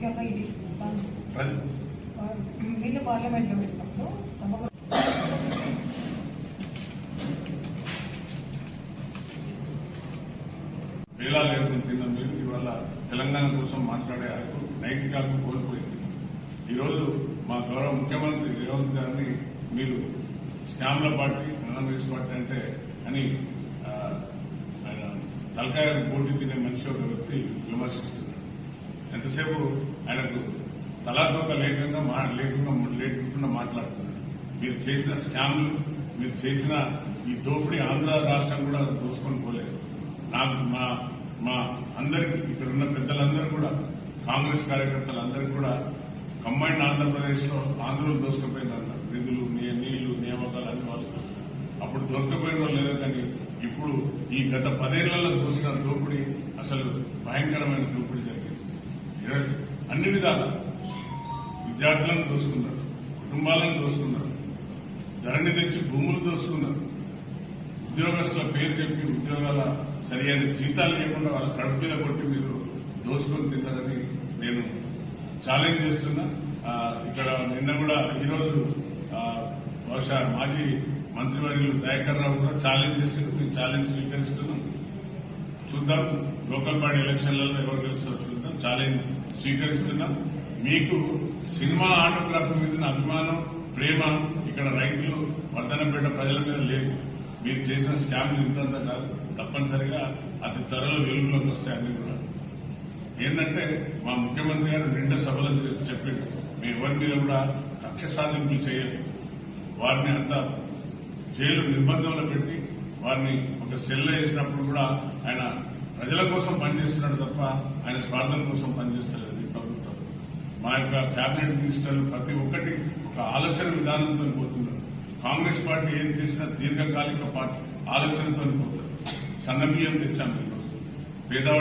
ముఖ్యంగా ఇది వీళ్ళు పార్లమెంట్లో పెట్టినప్పుడు సమగ్ర వేలాలు ఏర్పడి తిన్న మీరు ఇవాళ తెలంగాణ కోసం మాట్లాడే హక్కు నైతిక హక్కు కోల్పోయింది. ఈరోజు మా గౌరవ ముఖ్యమంత్రి రేవంత్ గారిని మీరు స్కామ్ల పార్టీ కాంగ్రెస్ పార్టీ అంటే అని ఆయన తలకాయ పోటీ తినే మనిషి ఒక వ్యక్తి విమర్శిస్తున్నారు. ఎంతసేపు ఆయనకు తలాతోక లేకుండా మాట్లాడుతున్నారు. మీరు చేసిన స్కామ్లు, మీరు చేసిన ఈ దోపిడీ ఆంధ్ర రాష్ట్రం కూడా దోసుకొని పోలేదు. నాకు మా అందరికి ఇక్కడ ఉన్న పెద్దలందరూ కూడా కాంగ్రెస్ కార్యకర్తలందరికీ కూడా కంబైండ్ ఆంధ్రప్రదేశ్ లో ఆంధ్రలో దోసుకుపోయిందన్నారు. నిధులు, నీళ్లు, నియామకాలు అన్ని వాళ్ళు అప్పుడు దోసుకుపోయిన వాళ్ళు లేదు. కానీ ఇప్పుడు ఈ గత 10 ఏళ్లలో దోసిన దోపిడీ అసలు భయంకరమైన దోపిడీ జరిగింది. అన్ని విధాలా విద్యార్థులను దోసుకున్నారు, కుటుంబాలను దోసుకున్నారు, ధరణి తెచ్చి భూములు దోసుకున్నారు, ఉద్యోగస్తుల పేరు చెప్పి ఉద్యోగాల సరైన జీతాలు లేకుండా వాళ్ళ కడుపు మీద కొట్టి మీరు దోసుకొని తిన్నారని నేను ఛాలెంజ్ చేస్తున్నా. ఇక్కడ నిన్న కూడా ఈరోజు బహుశా మాజీ మంత్రివర్యులు దయాకర్ రావు కూడా ఛాలెంజ్ చేశారు. మేము ఛాలెంజ్ స్వీకరిస్తున్నాం. చూద్దాం, లోకల్ బాడీ ఎలక్షన్లలో ఎవరు గెలుస్తారో చూద్దాం. ఛాలెంజ్ స్వీకరిస్తున్నాం. మీకు సినిమా ఆటోగ్రాఫీ మీద అభిమానం, ప్రేమ ఇక్కడ రైతులు వర్ధనపేట ప్రజల మీద లేదు. మీరు చేసిన స్కామ్లు ఇంతంత కాదు, తప్పనిసరిగా అతి త్వరలో వెలుగులోకి వస్తాయి. అన్ని కూడా ఏంటంటే మా ముఖ్యమంత్రి గారు నిండా సభలో చెప్పింది, మేము ఎవరి మీద కూడా కక్ష సాధింపులు చేయలేదు. వారిని అంతా జైలు నిర్బంధంలో పెట్టి వారిని ఒక సెల్లో వేసినప్పుడు కూడా ఆయన ప్రజల కోసం పనిచేస్తున్నాడు తప్ప ఆయన స్వార్థం కోసం పనిచేస్తలేదు ఈ ప్రభుత్వం. మా యొక్క కేబినెట్ మినిస్టర్లు ప్రతి ఒక్కటి ఒక ఆలోచన విధానంతో పోతున్నారు. కాంగ్రెస్ పార్టీ ఏం చేసినా దీర్ఘకాలిక ఆలోచనతో పోతారు. సన్నబియ్యం తెచ్చాము ఈరోజు పేదవాడి